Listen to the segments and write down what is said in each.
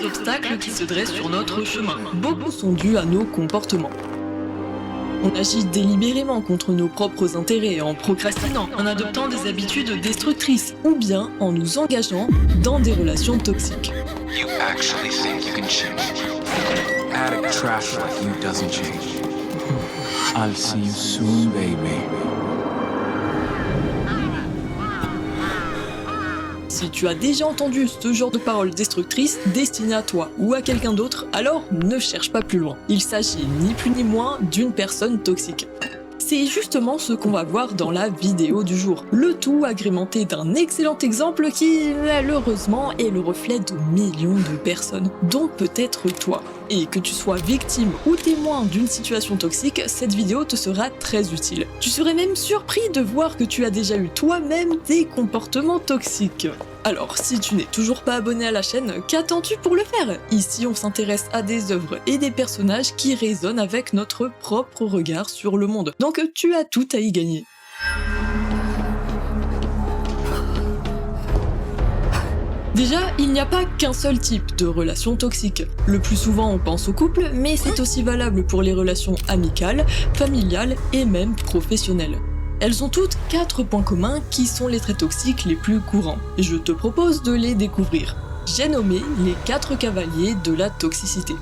obstacles qui se dressent sur notre chemin. Beaucoup sont dus à nos comportements. On agit délibérément contre nos propres intérêts en procrastinant, en adoptant des habitudes destructrices ou bien en nous engageant dans des relations toxiques. You actually think you can change? Addict trash like you doesn't change. I'll see you soon, baby. Si tu as déjà entendu ce genre de paroles destructrices destinées à toi ou à quelqu'un d'autre, alors ne cherche pas plus loin. Il s'agit ni plus ni moins d'une personne toxique. C'est justement ce qu'on va voir dans la vidéo du jour. Le tout agrémenté d'un excellent exemple qui, malheureusement, est le reflet de millions de personnes, dont peut-être toi. Et que tu sois victime ou témoin d'une situation toxique, cette vidéo te sera très utile. Tu serais même surpris de voir que tu as déjà eu toi-même des comportements toxiques. Alors, si tu n'es toujours pas abonné à la chaîne, qu'attends-tu pour le faire? Ici, on s'intéresse à des œuvres et des personnages qui résonnent avec notre propre regard sur le monde. Donc, tu as tout à y gagner. Déjà, il n'y a pas qu'un seul type de relation toxique. Le plus souvent, on pense au couple, mais c'est aussi valable pour les relations amicales, familiales et même professionnelles. Elles ont toutes 4 points communs qui sont les traits toxiques les plus courants. Je te propose de les découvrir. J'ai nommé les 4 cavaliers de la toxicité.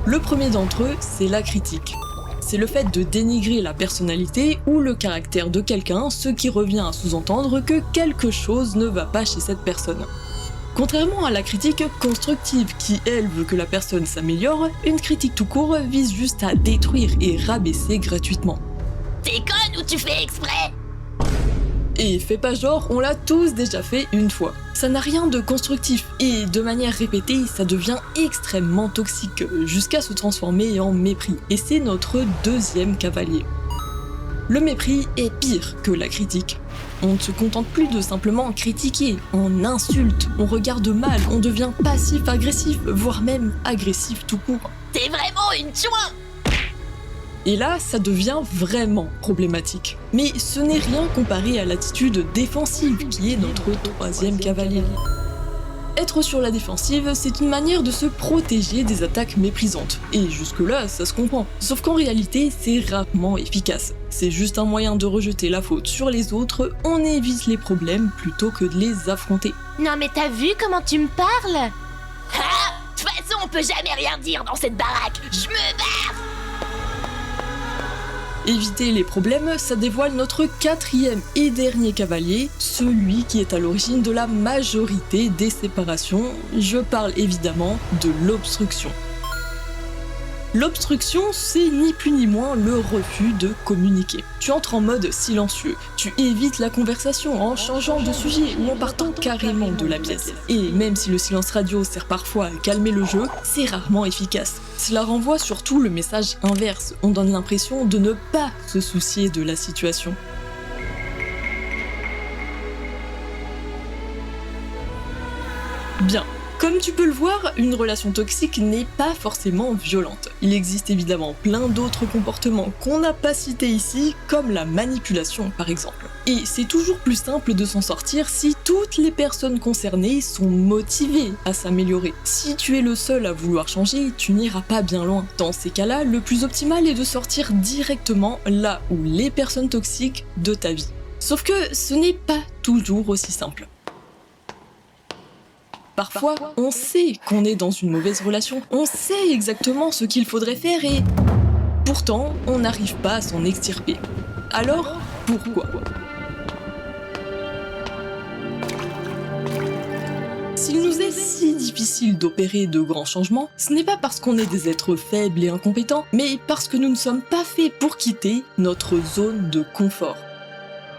Le premier d'entre eux, c'est la critique. C'est le fait de dénigrer la personnalité ou le caractère de quelqu'un, ce qui revient à sous-entendre que quelque chose ne va pas chez cette personne. Contrairement à la critique constructive qui, elle, veut que la personne s'améliore, une critique tout court vise juste à détruire et rabaisser gratuitement. T'es conne ou tu fais exprès? Et fais pas genre, on l'a tous déjà fait une fois. Ça n'a rien de constructif et de manière répétée, ça devient extrêmement toxique jusqu'à se transformer en mépris. Et c'est notre deuxième cavalier. Le mépris est pire que la critique. On ne se contente plus de simplement critiquer, on insulte, on regarde mal, on devient passif-agressif, voire même agressif tout court. T'es vraiment une chouin! Et là, ça devient vraiment problématique. Mais ce n'est rien comparé à l'attitude défensive qui est notre troisième cavalier. Être sur la défensive, c'est une manière de se protéger des attaques méprisantes. Et jusque-là, ça se comprend. Sauf qu'en réalité, c'est rarement efficace. C'est juste un moyen de rejeter la faute sur les autres, on évite les problèmes plutôt que de les affronter. Non mais t'as vu comment tu me parles? Ah! De toute façon, on peut jamais rien dire dans cette baraque. Je me barre! Éviter les problèmes, ça dévoile notre quatrième et dernier cavalier, celui qui est à l'origine de la majorité des séparations. Je parle évidemment de l'obstruction. L'obstruction, c'est ni plus ni moins le refus de communiquer. Tu entres en mode silencieux, tu évites la conversation en changeant de sujet ou en partant carrément de la pièce. Et même si le silence radio sert parfois à calmer le jeu, c'est rarement efficace. Cela renvoie surtout le message inverse, on donne l'impression de ne pas se soucier de la situation. Bien. Comme tu peux le voir, une relation toxique n'est pas forcément violente. Il existe évidemment plein d'autres comportements qu'on n'a pas cités ici, comme la manipulation par exemple. Et c'est toujours plus simple de s'en sortir si toutes les personnes concernées sont motivées à s'améliorer. Si tu es le seul à vouloir changer, tu n'iras pas bien loin. Dans ces cas-là, le plus optimal est de sortir directement là où les personnes toxiques de ta vie. Sauf que ce n'est pas toujours aussi simple. Parfois, on sait qu'on est dans une mauvaise relation, on sait exactement ce qu'il faudrait faire et pourtant, on n'arrive pas à s'en extirper. Alors, pourquoi ? S'il nous est si difficile d'opérer de grands changements, ce n'est pas parce qu'on est des êtres faibles et incompétents, mais parce que nous ne sommes pas faits pour quitter notre zone de confort.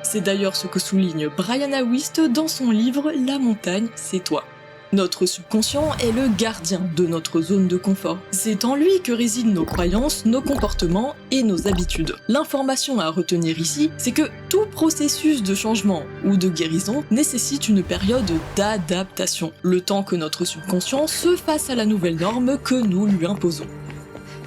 C'est d'ailleurs ce que souligne Brianna Wiest dans son livre « La montagne, c'est toi ». Notre subconscient est le gardien de notre zone de confort. C'est en lui que résident nos croyances, nos comportements et nos habitudes. L'information à retenir ici, c'est que tout processus de changement ou de guérison nécessite une période d'adaptation, le temps que notre subconscient se fasse à la nouvelle norme que nous lui imposons.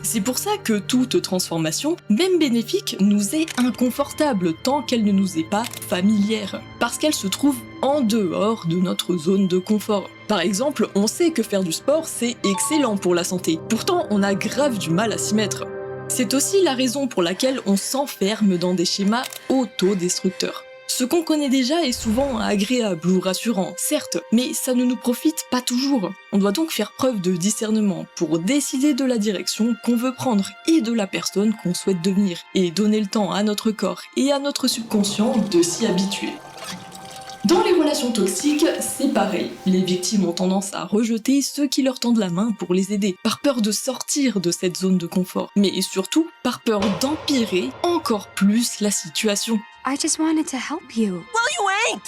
C'est pour ça que toute transformation, même bénéfique, nous est inconfortable tant qu'elle ne nous est pas familière, parce qu'elle se trouve en dehors de notre zone de confort. Par exemple, on sait que faire du sport, c'est excellent pour la santé. Pourtant, on a grave du mal à s'y mettre. C'est aussi la raison pour laquelle on s'enferme dans des schémas autodestructeurs. Ce qu'on connaît déjà est souvent agréable ou rassurant, certes, mais ça ne nous profite pas toujours. On doit donc faire preuve de discernement pour décider de la direction qu'on veut prendre et de la personne qu'on souhaite devenir, et donner le temps à notre corps et à notre subconscient de s'y habituer. Dans les relations toxiques, c'est pareil. Les victimes ont tendance à rejeter ceux qui leur tendent la main pour les aider, par peur de sortir de cette zone de confort, mais surtout par peur d'empirer encore plus la situation. I just wanted to help you. Well, you ain't!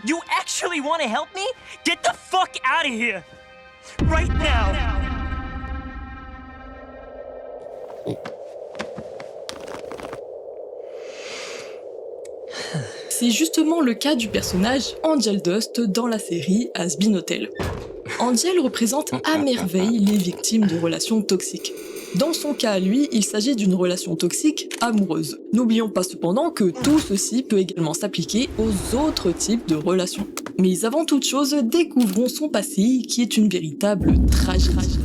You actually want to help me? Get the fuck out of here! Right now! C'est justement le cas du personnage Angel Dust dans la série Has Been Hotel. Angel représente à merveille les victimes de relations toxiques. Dans son cas à lui, il s'agit d'une relation toxique amoureuse. N'oublions pas cependant que tout ceci peut également s'appliquer aux autres types de relations. Mais avant toute chose, découvrons son passé qui est une véritable tragédie.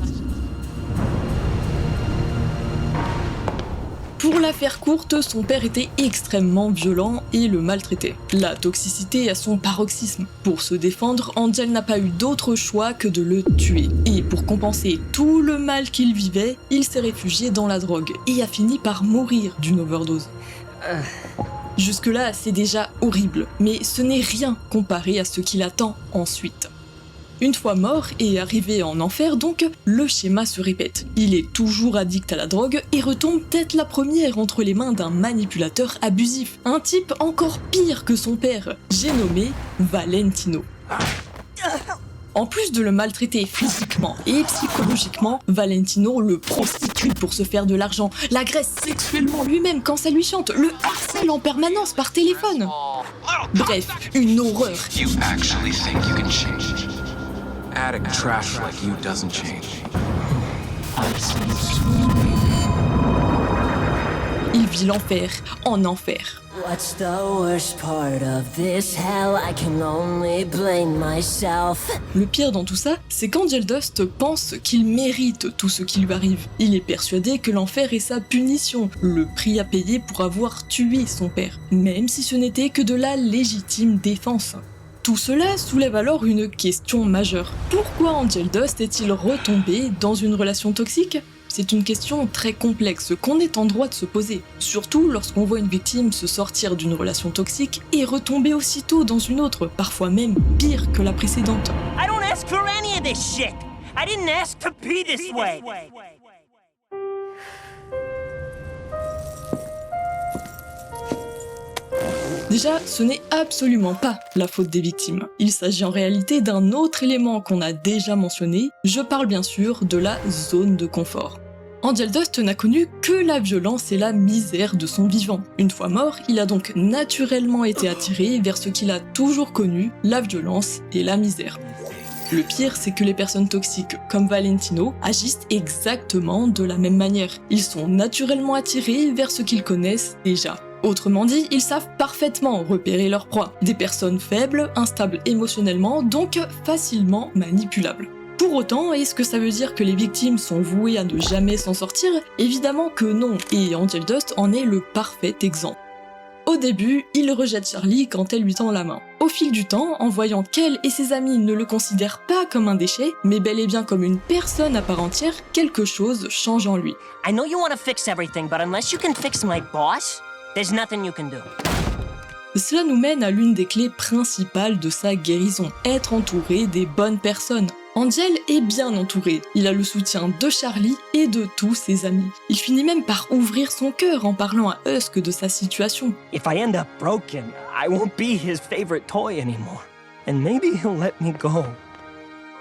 Pour la faire courte, son père était extrêmement violent et le maltraitait. La toxicité à son paroxysme. Pour se défendre, Angel n'a pas eu d'autre choix que de le tuer. Et pour compenser tout le mal qu'il vivait, il s'est réfugié dans la drogue et a fini par mourir d'une overdose. Jusque-là, c'est déjà horrible, mais ce n'est rien comparé à ce qui l'attend ensuite. Une fois mort et arrivé en enfer donc, le schéma se répète. Il est toujours addict à la drogue et retombe tête la première entre les mains d'un manipulateur abusif. Un type encore pire que son père, j'ai nommé Valentino. En plus de le maltraiter physiquement et psychologiquement, Valentino le prostitue pour se faire de l'argent, l'agresse sexuellement lui-même quand ça lui chante, le harcèle en permanence par téléphone. Bref, une horreur. You actually think you can change? Addict trash like you doesn't change. I'll see you soon, baby. Il vit l'enfer en enfer. What's the worst part of this hell? I can only blame myself. Le pire dans tout ça, c'est qu'Angel Dust pense qu'il mérite tout ce qui lui arrive. Il est persuadé que l'enfer est sa punition, le prix à payer pour avoir tué son père, même si ce n'était que de la légitime défense. Tout cela soulève alors une question majeure. Pourquoi Angel Dust est-il retombé dans une relation toxique ? C'est une question très complexe qu'on est en droit de se poser, surtout lorsqu'on voit une victime se sortir d'une relation toxique et retomber aussitôt dans une autre, parfois même pire que la précédente. I don't ask for any of this shit! I didn't ask to be this way! Déjà, ce n'est absolument pas la faute des victimes. Il s'agit en réalité d'un autre élément qu'on a déjà mentionné, je parle bien sûr de la zone de confort. Angel Dust n'a connu que la violence et la misère de son vivant. Une fois mort, il a donc naturellement été attiré vers ce qu'il a toujours connu, la violence et la misère. Le pire, c'est que les personnes toxiques comme Valentino agissent exactement de la même manière. Ils sont naturellement attirés vers ce qu'ils connaissent déjà. Autrement dit, ils savent parfaitement repérer leur proie. Des personnes faibles, instables émotionnellement, donc facilement manipulables. Pour autant, est-ce que ça veut dire que les victimes sont vouées à ne jamais s'en sortir ? Évidemment que non, et Angel Dust en est le parfait exemple. Au début, il rejette Charlie quand elle lui tend la main. Au fil du temps, en voyant qu'elle et ses amis ne le considèrent pas comme un déchet, mais bel et bien comme une personne à part entière, quelque chose change en lui. I know you want to fix everything, but unless you can fix my boss, there's nothing you can do. Cela nous mène à l'une des clés principales de sa guérison, être entouré des bonnes personnes. Angel est bien entouré, il a le soutien de Charlie et de tous ses amis. Il finit même par ouvrir son cœur en parlant à Husk de sa situation. If I end up broken, I won't be his favorite toy anymore. And maybe he'll let me go.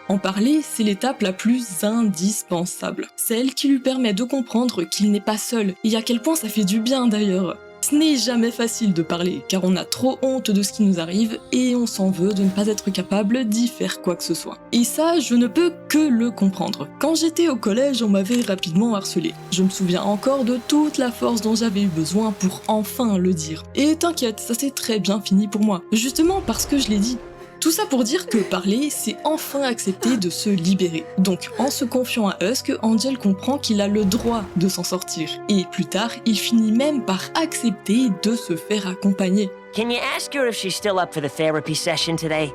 En parler, c'est l'étape la plus indispensable, celle qui lui permet de comprendre qu'il n'est pas seul, et à quel point ça fait du bien d'ailleurs. Ce n'est jamais facile de parler, car on a trop honte de ce qui nous arrive et on s'en veut de ne pas être capable d'y faire quoi que ce soit. Et ça, je ne peux que le comprendre. Quand j'étais au collège, on m'avait rapidement harcelé. Je me souviens encore de toute la force dont j'avais eu besoin pour enfin le dire. Et t'inquiète, ça s'est très bien fini pour moi. Justement parce que je l'ai dit. Tout ça pour dire que parler, c'est enfin accepter de se libérer. Donc, en se confiant à Husk, Angel comprend qu'il a le droit de s'en sortir. Et plus tard, il finit même par accepter de se faire accompagner. Can you ask her if she's still up for the therapy session today?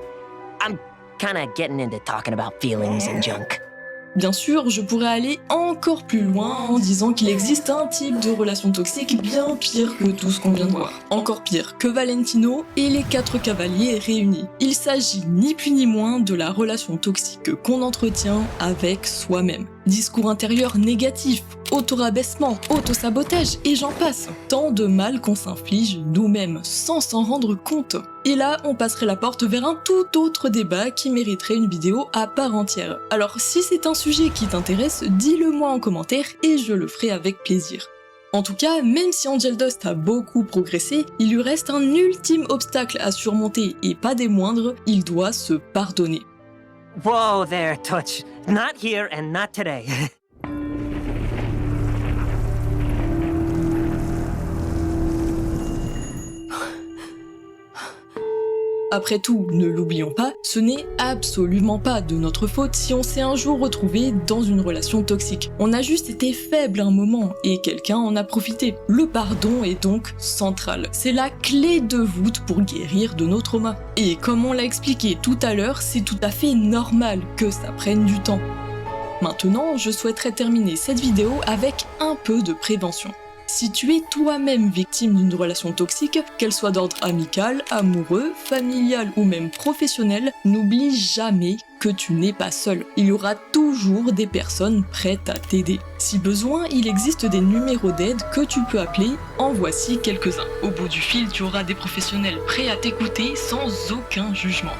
I'm kinda getting into talking about feelings and junk. Bien sûr, je pourrais aller encore plus loin en disant qu'il existe un type de relation toxique bien pire que tout ce qu'on vient de voir. Encore pire que Valentino et les 4 cavaliers réunis. Il s'agit ni plus ni moins de la relation toxique qu'on entretient avec soi-même. Discours intérieur négatif, auto-rabaissement, auto-sabotage et j'en passe. Tant de mal qu'on s'inflige nous-mêmes sans s'en rendre compte. Et là, on passerait la porte vers un tout autre débat qui mériterait une vidéo à part entière. Alors si c'est un sujet qui t'intéresse, dis-le moi en commentaire et je le ferai avec plaisir. En tout cas, même si Angel Dust a beaucoup progressé, il lui reste un ultime obstacle à surmonter et pas des moindres, il doit se pardonner. Whoa there, Touch. Not here and not today. Après tout, ne l'oublions pas, ce n'est absolument pas de notre faute si on s'est un jour retrouvé dans une relation toxique. On a juste été faible un moment et quelqu'un en a profité. Le pardon est donc central. C'est la clé de voûte pour guérir de nos traumas. Et comme on l'a expliqué tout à l'heure, c'est tout à fait normal que ça prenne du temps. Maintenant, je souhaiterais terminer cette vidéo avec un peu de prévention. Si tu es toi-même victime d'une relation toxique, qu'elle soit d'ordre amical, amoureux, familial ou même professionnel, n'oublie jamais que tu n'es pas seul. Il y aura toujours des personnes prêtes à t'aider. Si besoin, il existe des numéros d'aide que tu peux appeler, en voici quelques-uns. Au bout du fil, tu auras des professionnels prêts à t'écouter sans aucun jugement.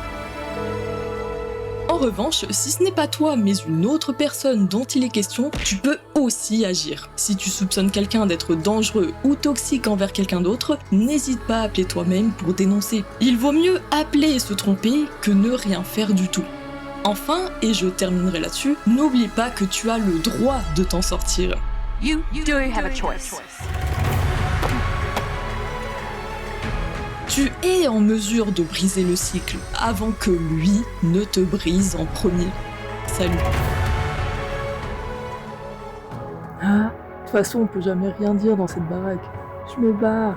En revanche, si ce n'est pas toi mais une autre personne dont il est question, tu peux aussi agir. Si tu soupçonnes quelqu'un d'être dangereux ou toxique envers quelqu'un d'autre, n'hésite pas à appeler toi-même pour dénoncer. Il vaut mieux appeler et se tromper que ne rien faire du tout. Enfin, et je terminerai là-dessus, n'oublie pas que tu as le droit de t'en sortir. You do have a choice. Tu es en mesure de briser le cycle avant que lui ne te brise en premier. Salut. Ah, de toute façon, on peut jamais rien dire dans cette baraque. Je me barre.